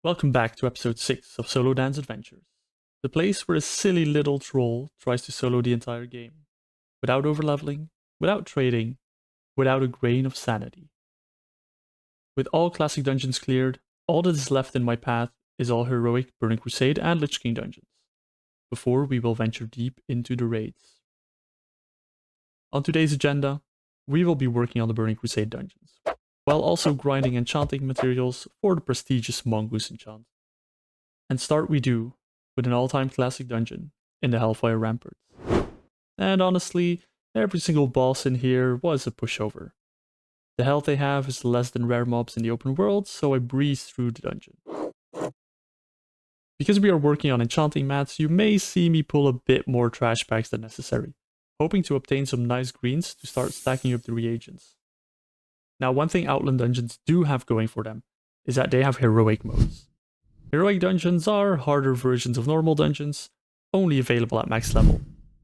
Welcome back to episode 6 of Solodans Adventures, the place where a silly little troll tries to solo the entire game, without overleveling, without trading, without a grain of sanity. With all classic dungeons cleared, all that is left in my path is all heroic Burning Crusade and Lich King dungeons, before we will venture deep into the raids. On today's agenda, we will be working on the Burning Crusade dungeons, while also grinding enchanting materials for the prestigious Mongoose enchant. And start we do with an all-time classic dungeon in the Hellfire Ramparts. And honestly, every single boss in here was a pushover. The health they have is less than rare mobs in the open world, so I breeze through the dungeon. Because we are working on enchanting mats, you may see me pull a bit more trash bags than necessary, hoping to obtain some nice greens to start stacking up the reagents. Now, one thing Outland dungeons do have going for them is that they have heroic modes. Heroic dungeons are harder versions of normal dungeons, only available at max level.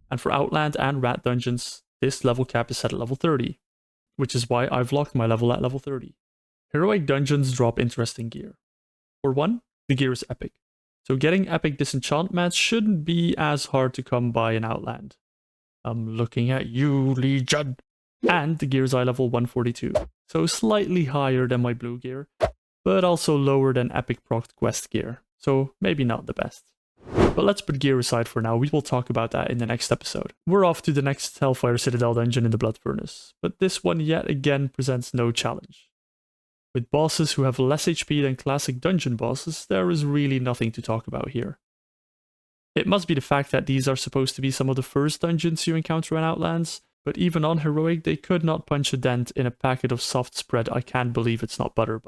And for Outland and Rat dungeons, this level cap is set at level 30, which is why I've locked my level at level 30. Heroic dungeons drop interesting gear. For one, the gear is epic, so getting epic disenchant mats shouldn't be as hard to come by in Outland. I'm looking at you, Legion! And the gear is eye level 142, so slightly higher than my blue gear, but also lower than epic proc quest gear, so maybe not the best. But let's put gear aside for now, we will talk about that in the next episode. We're off to the next Hellfire Citadel dungeon in the Blood Furnace, but this one yet again presents no challenge. With bosses who have less HP than classic dungeon bosses, there is really nothing to talk about here. It must be the fact that these are supposed to be some of the first dungeons you encounter in Outlands, but even on heroic they could not punch a dent in a packet of soft spread. I can't believe it's not butter.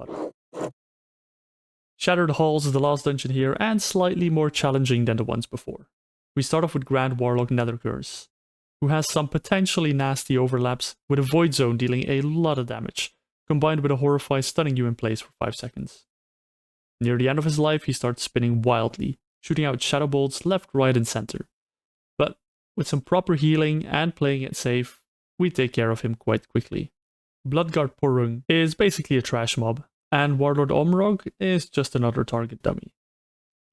Shattered Halls is the last dungeon here, and slightly more challenging than the ones before. We start off with Grand Warlock Nethercurse, who has some potentially nasty overlaps, with a Void Zone dealing a lot of damage, combined with a Horrify stunning you in place for 5 seconds. Near the end of his life he starts spinning wildly, shooting out Shadow Bolts left, right and center. But with some proper healing and playing it safe, we take care of him quite quickly. Bloodguard Porung is basically a trash mob, and Warlord Omrog is just another target dummy.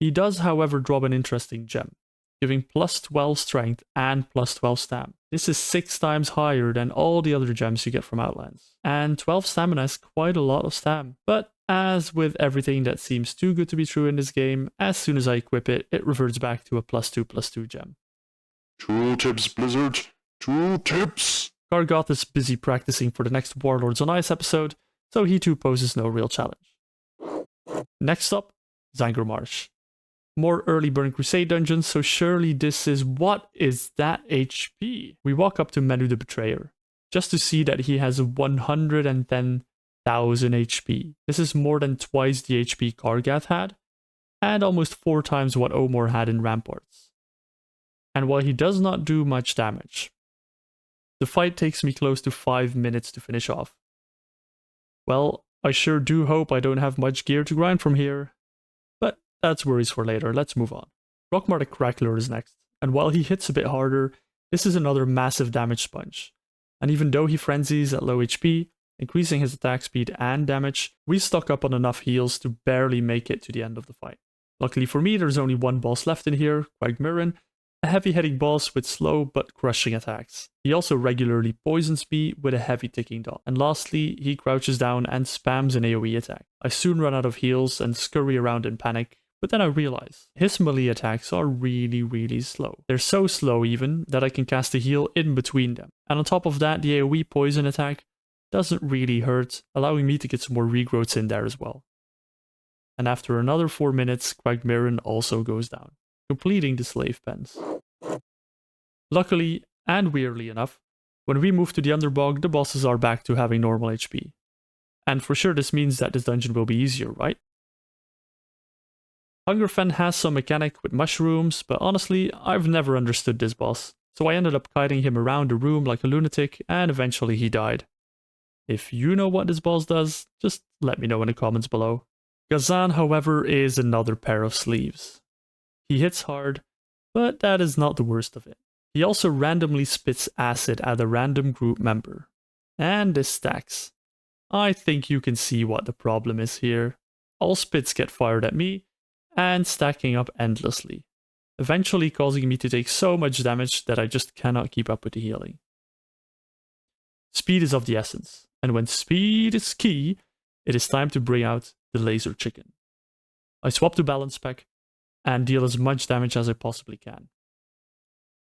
He does, however, drop an interesting gem, giving plus 12 strength and plus 12 stam. This is 6 times higher than all the other gems you get from Outlands, and 12 stamina is quite a lot of stam. But as with everything that seems too good to be true in this game, as soon as I equip it, it reverts back to a +2/+2 gem. Tooltips, Blizzard! Tooltips! Gargoth is busy practicing for the next Warlords on Ice episode, so he too poses no real challenge. Next up, Zangor Marsh. More early Burning Crusade dungeons, so surely this is what is that HP? We walk up to Menu the Betrayer, just to see that he has 110,000 HP. This is more than twice the HP Gargoth had, and almost 4 times what Omor had in Ramparts. And while he does not do much damage, the fight takes me close to 5 minutes to finish off. Well, I sure do hope I don't have much gear to grind from here, but that's worries for later. Let's move on. Rockmar the Crackler is next, and while he hits a bit harder, this is another massive damage sponge. And even though he frenzies at low HP, increasing his attack speed and damage, we stock up on enough heals to barely make it to the end of the fight. Luckily for me, there's only one boss left in here, Quagmirin, a heavy-hitting boss with slow but crushing attacks. He also regularly poisons me with a heavy ticking dot. And lastly, he crouches down and spams an AoE attack. I soon run out of heals and scurry around in panic, but then I realize his melee attacks are really slow. They're so slow even that I can cast a heal in between them. And on top of that, the AoE poison attack doesn't really hurt, allowing me to get some more regrowths in there as well. And after another 4 minutes, Quagmirin also goes down, completing the slave pens. Luckily, and weirdly enough, when we move to the Underbog, the bosses are back to having normal HP. And for sure this means that this dungeon will be easier, right? Hungerfen has some mechanic with mushrooms, but honestly, I've never understood this boss, so I ended up kiting him around the room like a lunatic, and eventually he died. If you know what this boss does, just let me know in the comments below. Gazan, however, is another pair of sleeves. He hits hard, but that is not the worst of it. He also randomly spits acid at a random group member. And this stacks. I think you can see what the problem is here. all spits get fired at me, and stacking up endlessly, eventually causing me to take so much damage that I just cannot keep up with the healing. Speed is of the essence, and when speed is key, it is time to bring out the laser chicken. I swap to balance spec and deal as much damage as I possibly can.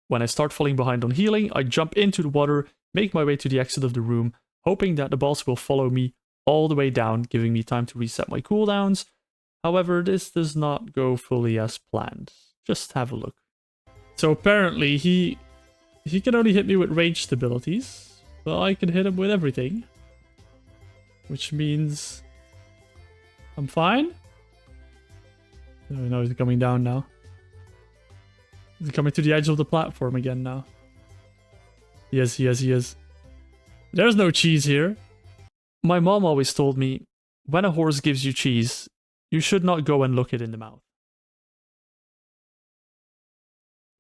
When I start falling behind on healing, I jump into the water, make my way to the exit of the room, hoping that the boss will follow me all the way down, giving me time to reset my cooldowns. However, this does not go fully as planned. Just have a look. So apparently he can only hit me with ranged abilities, but I can hit him with everything. Which means I'm fine. Oh no, he's coming down now. He's coming to the edge of the platform again now. He is. There's no cheese here. My mom always told me, when a horse gives you cheese, you should not go and look it in the mouth.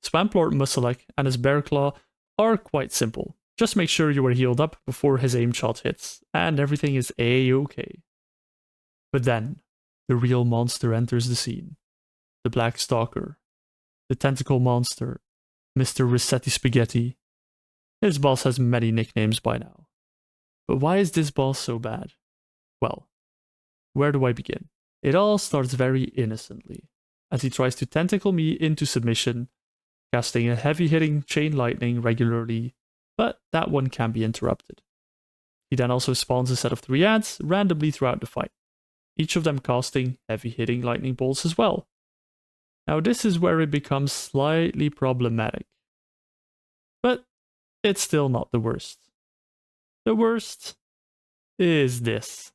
Swamplord Musselek and his Bear Claw are quite simple. Just make sure you are healed up before his aim shot hits, and everything is a-okay. But then, the real monster enters the scene. The Black Stalker. The Tentacle Monster. Mr. Rossetti Spaghetti. His boss has many nicknames by now. But why is this boss so bad? Well, where do I begin? It all starts very innocently, as he tries to tentacle me into submission, casting a heavy-hitting chain lightning regularly, but that one can be interrupted. He then also spawns a set of 3 ads randomly throughout the fight, each of them casting heavy-hitting lightning bolts as well. Now this is where it becomes slightly problematic. But it's still not the worst. The worst is this.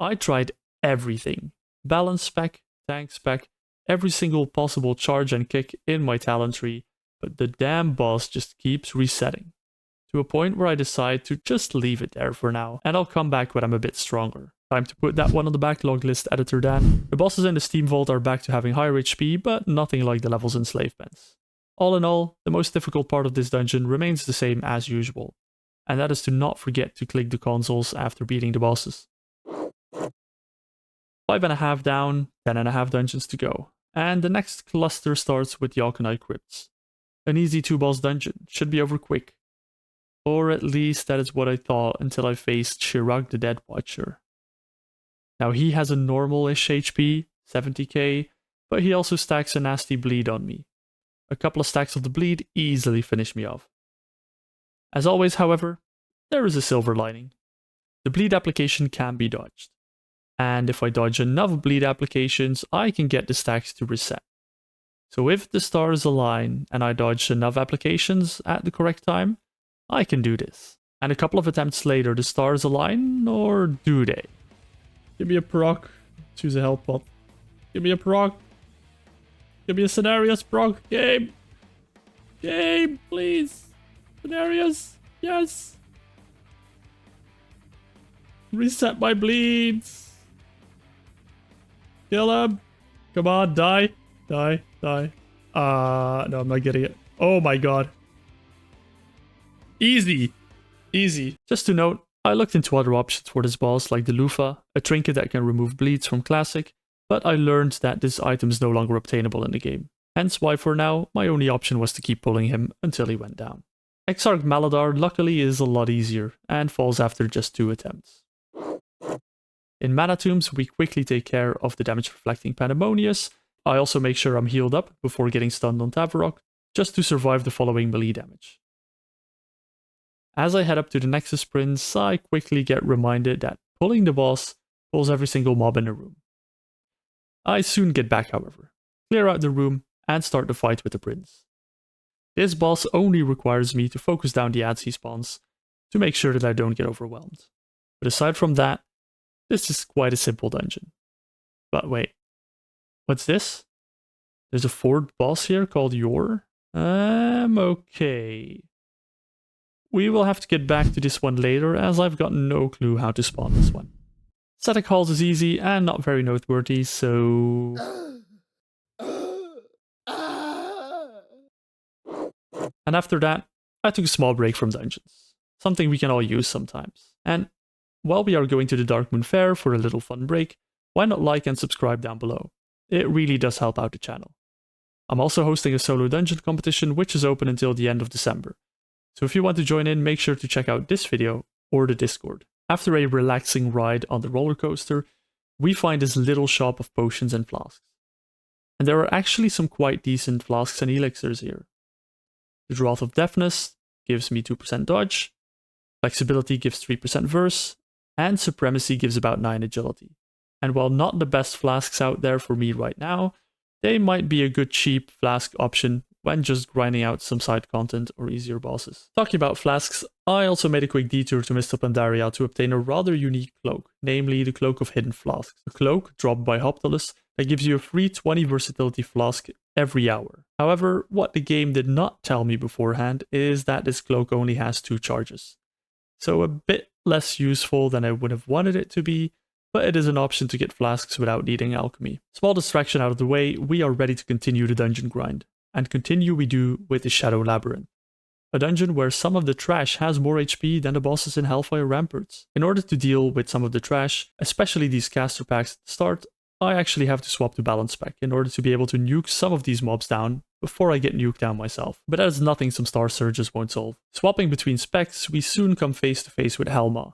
I tried everything. Balance spec, tank spec, every single possible charge and kick in my talent tree, but the damn boss just keeps resetting. To a point where I decide to just leave it there for now, and I'll come back when I'm a bit stronger. Time to put that one on the backlog list, editor Dan. The bosses in the Steam Vault are back to having higher HP, but nothing like the levels in Slave Pens. All in all, the most difficult part of this dungeon remains the same as usual, and that is to not forget to click the consoles after beating the bosses. 5.5 down, 10.5 dungeons to go, and the next cluster starts with the Alkanite Crypts. An easy 2-boss dungeon, should be over quick. Or at least that is what I thought until I faced Chirag the Dead Watcher. Now he has a normal-ish HP, 70k, but he also stacks a nasty bleed on me. A couple of stacks of the bleed easily finish me off. As always, however, there is a silver lining. The bleed application can be dodged. And if I dodge enough bleed applications, I can get the stacks to reset. So if the stars align and I dodge enough applications at the correct time, I can do this. And a couple of attempts later, the stars align, or do they? Give me a proc. Choose a health pot. Give me a proc. Give me a scenarios proc. Game. Game, please. Scenarios. Yes. Reset my bleeds. Kill him. Come on, die. Die. Die. No, I'm not getting it. Oh my god. Easy. Easy. Just to note, I looked into other options for this boss, like the loofah, a trinket that can remove bleeds from Classic, but I learned that this item is no longer obtainable in the game. Hence why for now, my only option was to keep pulling him until he went down. Exarch Maladar luckily is a lot easier, and falls after just 2 attempts. In Mana Tombs, we quickly take care of the damage reflecting Pandemonius. I also make sure I'm healed up before getting stunned on Tavarok, just to survive the following melee damage. As I head up to the Nexus Prince, I quickly get reminded that pulling the boss pulls every single mob in the room. I soon get back, however, clear out the room, and start the fight with the Prince. This boss only requires me to focus down the ads he spawns, to make sure that I don't get overwhelmed. But aside from that, this is quite a simple dungeon. But wait, what's this? There's a fourth boss here called Yor? Okay. We will have to get back to this one later, as I've got no clue how to spawn this one. Static Halls is easy and not very noteworthy, so... And after that, I took a small break from dungeons. Something we can all use sometimes. And while we are going to the Dark Moon Fair for a little fun break, why not like and subscribe down below? It really does help out the channel. I'm also hosting a solo dungeon competition which is open until the end of December. So if you want to join in, make sure to check out this video or the Discord. After a relaxing ride on the roller coaster, we find this little shop of potions and flasks. And there are actually some quite decent flasks and elixirs here. The Drought of Deafness gives me 2% dodge, Flexibility gives 3% verse, and Supremacy gives about 9 agility. And while not the best flasks out there for me right now, they might be a good cheap flask option when just grinding out some side content or easier bosses. Talking about flasks, I also made a quick detour to Mr. Pandaria to obtain a rather unique cloak, namely the Cloak of Hidden Flasks. A cloak dropped by Hoptalus that gives you a free 20 versatility flask every hour. However, what the game did not tell me beforehand is that this cloak only has 2 charges. So a bit less useful than I would have wanted it to be, but it is an option to get flasks without needing alchemy. Small distraction out of the way, we are ready to continue the dungeon grind. And continue we do with the Shadow Labyrinth, a dungeon where some of the trash has more HP than the bosses in Hellfire Ramparts. In order to deal with some of the trash, especially these caster packs at the start, I actually have to swap to balance spec in order to be able to nuke some of these mobs down before I get nuked down myself. But that is nothing some star surges won't solve. Swapping between specs, we soon come face to face with Helma.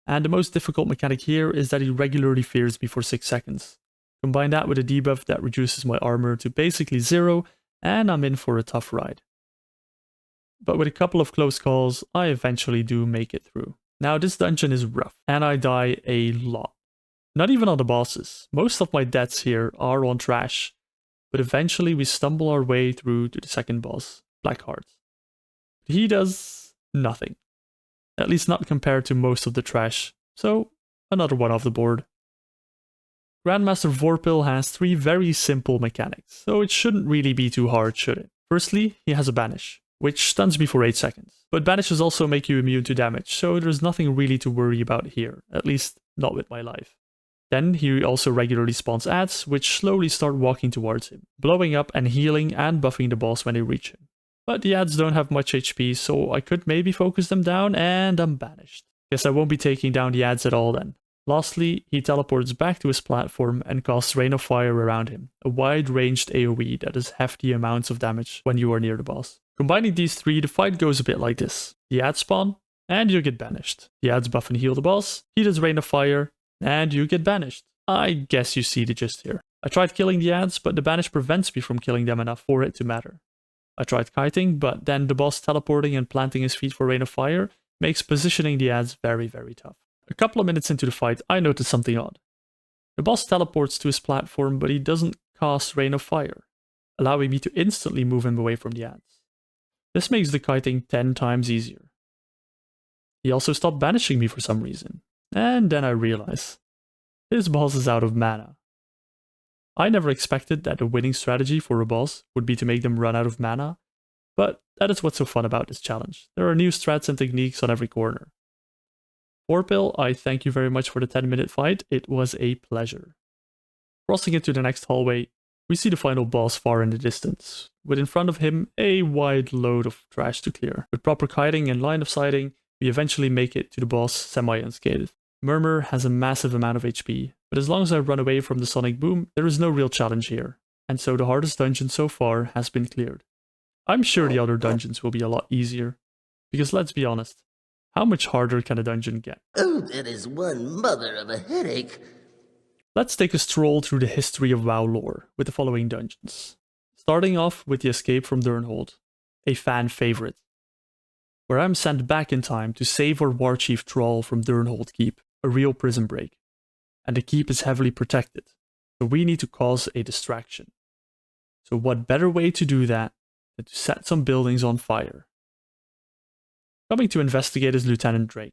And the most difficult mechanic here is that he regularly fears me for 6 seconds. Combine that with a debuff that reduces my armor to basically 0, and I'm in for a tough ride. But with a couple of close calls, I eventually do make it through. Now this dungeon is rough, and I die a lot. Not even on the bosses. Most of my deaths here are on trash, but eventually we stumble our way through to the second boss, Blackheart. He does nothing. At least not compared to most of the trash, so another one off the board. Grandmaster Vorpil has 3 very simple mechanics, so it shouldn't really be too hard, should it? Firstly, he has a Banish, which stuns me for 8 seconds. But Banishes also make you immune to damage, so there's nothing really to worry about here, at least not with my life. Then he also regularly spawns adds, which slowly start walking towards him, blowing up and healing and buffing the boss when they reach him. But the adds don't have much HP, so I could maybe focus them down, and I'm banished. Guess I won't be taking down the adds at all then. Lastly, he teleports back to his platform and casts Rain of Fire around him, a wide-ranged AoE that does hefty amounts of damage when you are near the boss. Combining these 3, the fight goes a bit like this. The adds spawn, and you get banished. The adds buff and heal the boss, he does Rain of Fire, and you get banished. I guess you see the gist here. I tried killing the adds, but the banish prevents me from killing them enough for it to matter. I tried kiting, but then the boss teleporting and planting his feet for Rain of Fire makes positioning the adds very, very tough. A couple of minutes into the fight, I noticed something odd. The boss teleports to his platform, but he doesn't cast Rain of Fire, allowing me to instantly move him away from the adds. This makes the kiting 10 times easier. He also stopped banishing me for some reason, and then I realize, this boss is out of mana. I never expected that the winning strategy for a boss would be to make them run out of mana, but that is what's so fun about this challenge. There are new strats and techniques on every corner. Vorpil, I thank you very much for the 10-minute fight, it was a pleasure. Crossing into the next hallway, we see the final boss far in the distance, with in front of him a wide load of trash to clear. With proper kiting and line of sighting, we eventually make it to the boss semi-unscathed. Murmur has a massive amount of HP, but as long as I run away from the sonic boom, there is no real challenge here, and so the hardest dungeon so far has been cleared. I'm sure the other dungeons will be a lot easier, because let's be honest, how much harder can a dungeon get? Oh, that is one mother of a headache. Let's take a stroll through the history of WoW lore with the following dungeons. Starting off with the escape from Durnhold, a fan favorite, where I'm sent back in time to save our Warchief Thrall from Durnhold Keep, a real prison break. And the keep is heavily protected, so we need to cause a distraction. So what better way to do that than to set some buildings on fire? Coming to investigate is Lieutenant Drake.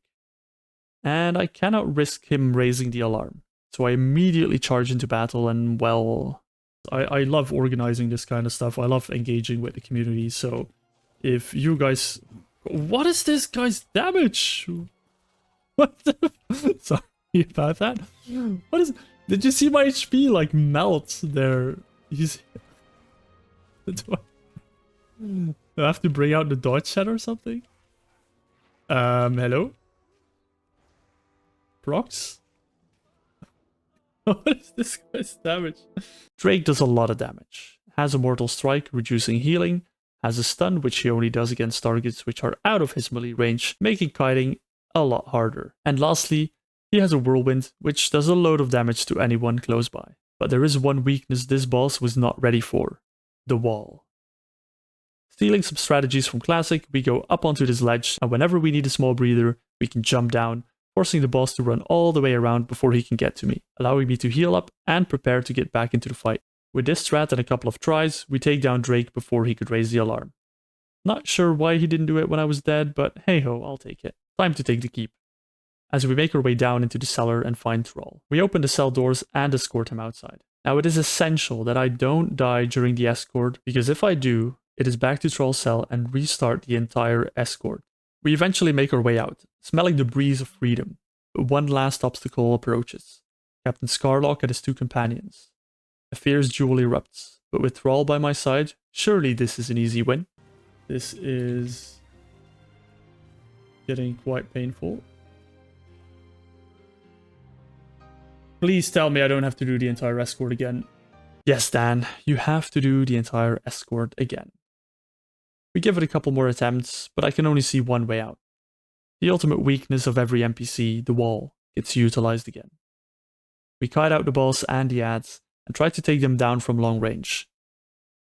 And I cannot risk him raising the alarm. So I immediately charge into battle and, well, I love organizing this kind of stuff. I love engaging with the community. So if you guys... What is this guy's damage? What the... Sorry about that. What is... Did you see my HP like melt there? He's... Do I have to bring out the dodge set or something? Hello? Prox? What is this guy's damage? Drake does a lot of damage. Has a Mortal Strike, reducing healing. Has a stun, which he only does against targets which are out of his melee range, making kiting a lot harder. And lastly, he has a Whirlwind, which does a load of damage to anyone close by. But there is one weakness this boss was not ready for. The wall. Stealing some strategies from Classic, we go up onto this ledge, and whenever we need a small breather, we can jump down, forcing the boss to run all the way around before he can get to me, allowing me to heal up and prepare to get back into the fight. With this strat and a couple of tries, we take down Drake before he could raise the alarm. Not sure why he didn't do it when I was dead, but hey ho, I'll take it. Time to take the keep. As we make our way down into the cellar and find Thrall, we open the cell doors and escort him outside. Now it is essential that I don't die during the escort, because if I do, it is back to Thrall's cell and restart the entire escort. We eventually make our way out, smelling the breeze of freedom, but one last obstacle approaches. Captain Scarlock and his two companions. A fierce duel erupts, but with Thrall by my side, surely this is an easy win. This is getting quite painful. Please tell me I don't have to do the entire escort again. Yes, Dan, you have to do the entire escort again. We give it a couple more attempts, but I can only see one way out. The ultimate weakness of every NPC, the wall, gets utilized again. We kite out the boss and the ads, and try to take them down from long range.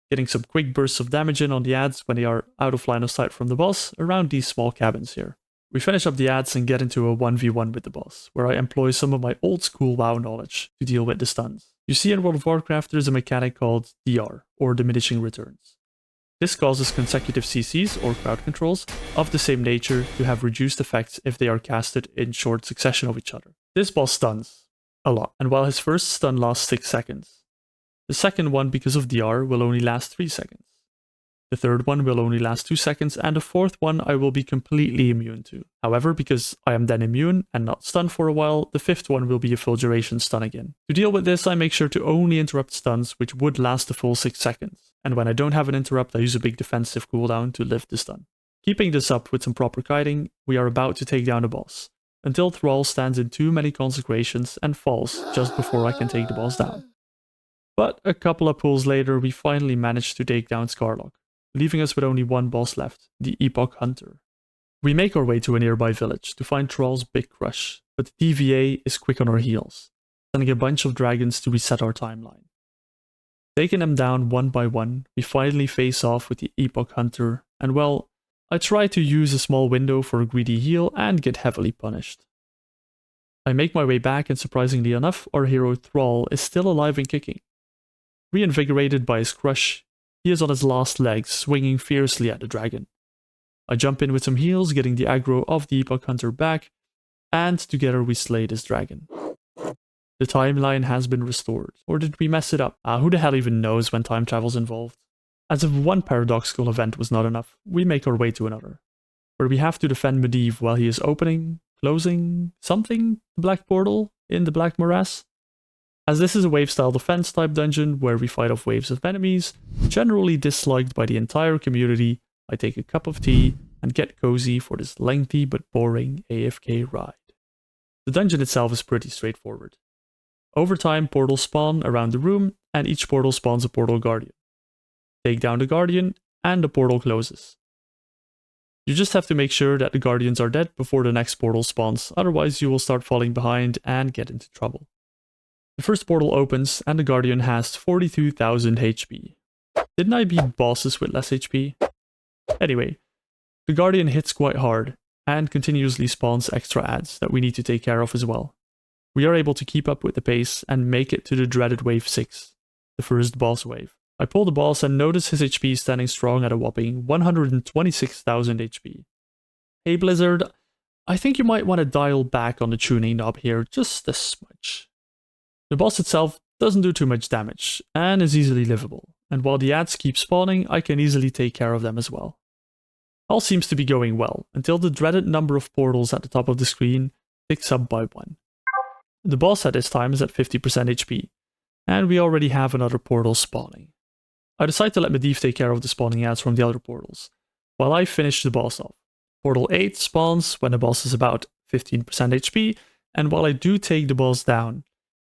Getting some quick bursts of damage in on the ads when they are out of line of sight from the boss around these small cabins here. We finish up the ads and get into a 1v1 with the boss, where I employ some of my old school WoW knowledge to deal with the stuns. You see in World of Warcraft there's a mechanic called DR, or diminishing returns. This causes consecutive CCs, or crowd controls, of the same nature to have reduced effects if they are casted in short succession of each other. This boss stuns a lot, and while his first stun lasts 6 seconds, the second one, because of DR, will only last 3 seconds. The third one will only last 2 seconds, and the fourth one I will be completely immune to. However, because I am then immune and not stunned for a while, the fifth one will be a full duration stun again. To deal with this, I make sure to only interrupt stuns which would last the full 6 seconds, and when I don't have an interrupt I use a big defensive cooldown to lift the stun. Keeping this up with some proper kiting, we are about to take down the boss, until Thrall stands in too many consecrations and falls just before I can take the boss down. But a couple of pulls later we finally manage to take down Scarlock, leaving us with only one boss left, the Epoch Hunter. We make our way to a nearby village to find Thrall's big crush, but the TVA is quick on our heels, sending a bunch of dragons to reset our timeline. Taking them down one by one, we finally face off with the Epoch Hunter, and well, I try to use a small window for a greedy heal and get heavily punished. I make my way back and surprisingly enough, our hero Thrall is still alive and kicking. Reinvigorated by his crush, he is on his last legs, swinging fiercely at the dragon. I jump in with some heals, getting the aggro of the Epoch Hunter back, and together we slay this dragon. The timeline has been restored, or did we mess it up? Who the hell even knows when time travel's involved? As if one paradoxical event was not enough, we make our way to another, where we have to defend Medivh while he is opening, closing, something, the Black Portal in the Black Morass. As this is a wave-style defense type dungeon where we fight off waves of enemies, generally disliked by the entire community, I take a cup of tea and get cozy for this lengthy but boring AFK ride. The dungeon itself is pretty straightforward. Over time, portals spawn around the room, and each portal spawns a portal guardian. Take down the guardian, and the portal closes. You just have to make sure that the guardians are dead before the next portal spawns, otherwise you will start falling behind and get into trouble. The first portal opens, and the guardian has 42,000 HP. Didn't I beat bosses with less HP? Anyway, the guardian hits quite hard, and continuously spawns extra adds that we need to take care of as well. We are able to keep up with the pace and make it to the dreaded wave 6, the first boss wave. I pull the boss and notice his HP standing strong at a whopping 126,000 HP. Hey Blizzard, I think you might want to dial back on the tuning knob here just this much. The boss itself doesn't do too much damage, and is easily livable, and while the ads keep spawning, I can easily take care of them as well. All seems to be going well, until the dreaded number of portals at the top of the screen ticks up by 1. The boss at this time is at 50% HP, and we already have another portal spawning. I decide to let Medivh take care of the spawning ads from the other portals, while I finish the boss off. Portal 8 spawns when the boss is about 15% HP, and while I do take the boss down,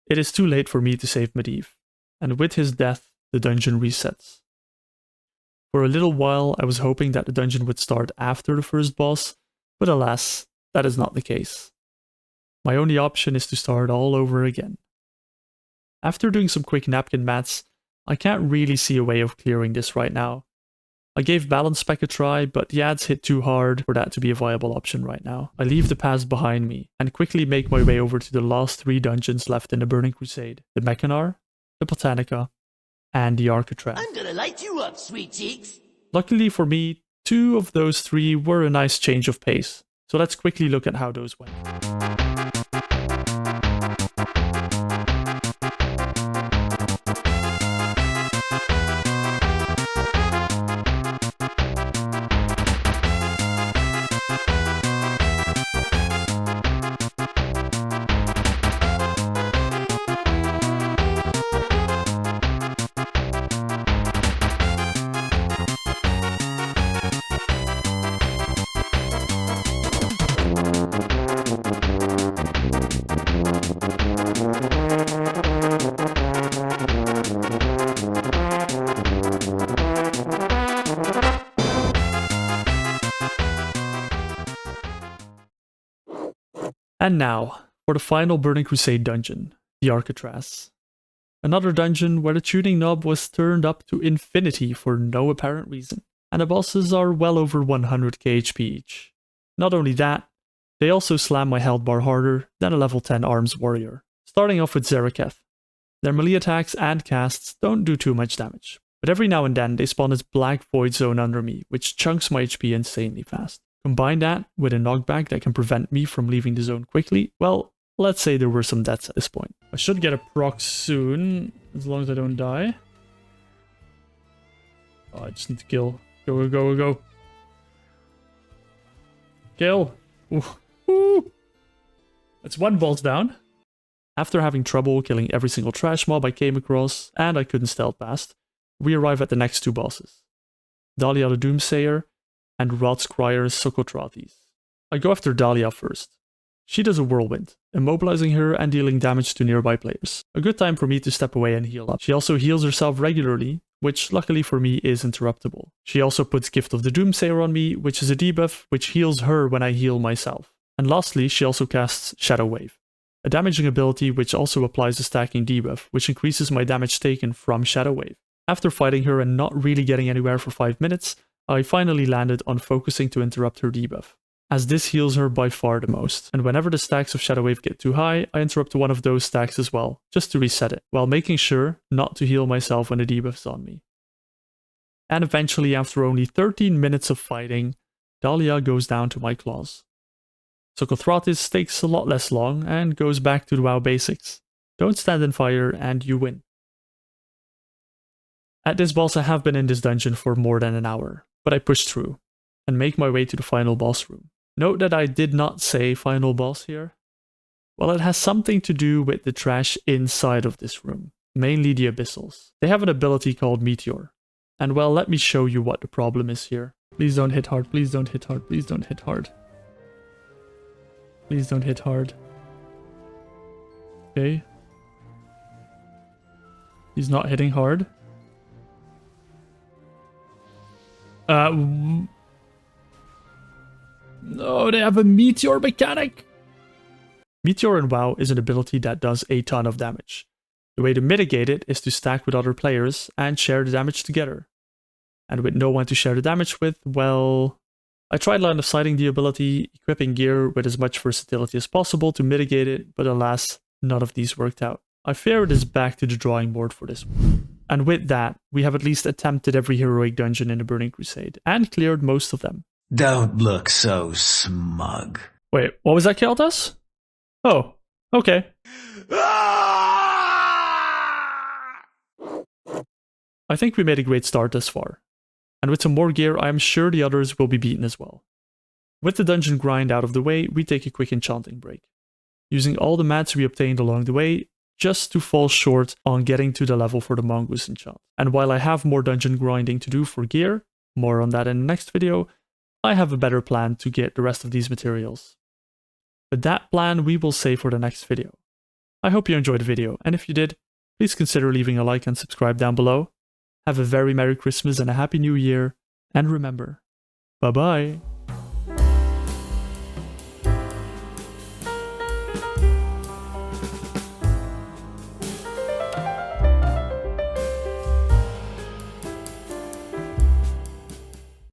it is too late for me to save Medivh, and with his death, the dungeon resets. For a little while, I was hoping that the dungeon would start after the first boss, but alas, that is not the case. My only option is to start all over again. After doing some quick napkin mats, I can't really see a way of clearing this right now. I gave balance spec a try, but the ads hit too hard for that to be a viable option right now. I leave the past behind me and quickly make my way over to the last 3 dungeons left in the Burning Crusade: the Mechanar, the Botanica, and the Arcatraz. I'm gonna light you up, sweet cheeks. Luckily for me, 2 of those 3 were a nice change of pace, so let's quickly look at how those went. And now, for the final Burning Crusade dungeon, the Arcatraz. Another dungeon where the tuning knob was turned up to infinity for no apparent reason, and the bosses are well over 100k HP each. Not only that, they also slam my health bar harder than a level 10 arms warrior. Starting off with Zeraketh. Their melee attacks and casts don't do too much damage, but every now and then they spawn this black void zone under me, which chunks my HP insanely fast. Combine that with a knockback that can prevent me from leaving the zone quickly, well, let's say there were some deaths at this point. I should get a proc soon, as long as I don't die. Oh, I just need to kill. Go, go, go, go. Kill. Ooh. Ooh. That's 1 boss down. After having trouble killing every single trash mob I came across, and I couldn't stealth past, we arrive at the next 2 bosses. Dahlia the Doomsayer and Rodscrier's Socotrates. I go after Dahlia first. She does a whirlwind, immobilizing her and dealing damage to nearby players. A good time for me to step away and heal up. She also heals herself regularly, which luckily for me is interruptible. She also puts Gift of the Doomsayer on me, which is a debuff which heals her when I heal myself. And lastly, she also casts Shadow Wave, a damaging ability which also applies a stacking debuff, which increases my damage taken from Shadow Wave. After fighting her and not really getting anywhere for 5 minutes, I finally landed on focusing to interrupt her debuff, as this heals her by far the most, and whenever the stacks of Shadow Wave get too high, I interrupt one of those stacks as well, just to reset it, while making sure not to heal myself when the debuff is on me. And eventually, after only 13 minutes of fighting, Dahlia goes down to my claws. Socotrates takes a lot less long and goes back to the WoW basics. Don't stand in fire and you win. At this boss I have been in this dungeon for more than an hour, but I push through and make my way to the final boss room. Note that I did not say final boss here. Well, it has something to do with the trash inside of this room, mainly the abyssals. They have an ability called Meteor, and well, let me show you what the problem is here. Please don't hit hard, please don't hit hard, please don't hit hard. Please don't hit hard. Okay. He's not hitting hard. No, they have a meteor mechanic. Meteor in WoW is an ability that does a ton of damage. The way to mitigate it is to stack with other players and share the damage together. And with no one to share the damage with, well, I tried line of sighting the ability, equipping gear with as much versatility as possible to mitigate it, but alas, none of these worked out. I fear it is back to the drawing board for this one. And with that, we have at least attempted every heroic dungeon in the Burning Crusade, and cleared most of them. Don't look so smug. Wait, what was that, Keltas? Oh, okay. I think we made a great start thus far, and with some more gear I am sure the others will be beaten as well. With the dungeon grind out of the way, we take a quick enchanting break, using all the mats we obtained along the way just to fall short on getting to the level for the mongoose enchant. And while I have more dungeon grinding to do for gear, more on that in the next video, I have a better plan to get the rest of these materials. But that plan we will save for the next video. I hope you enjoyed the video, and if you did, please consider leaving a like and subscribe down below. Have a very Merry Christmas and a Happy New Year, and remember, bye bye!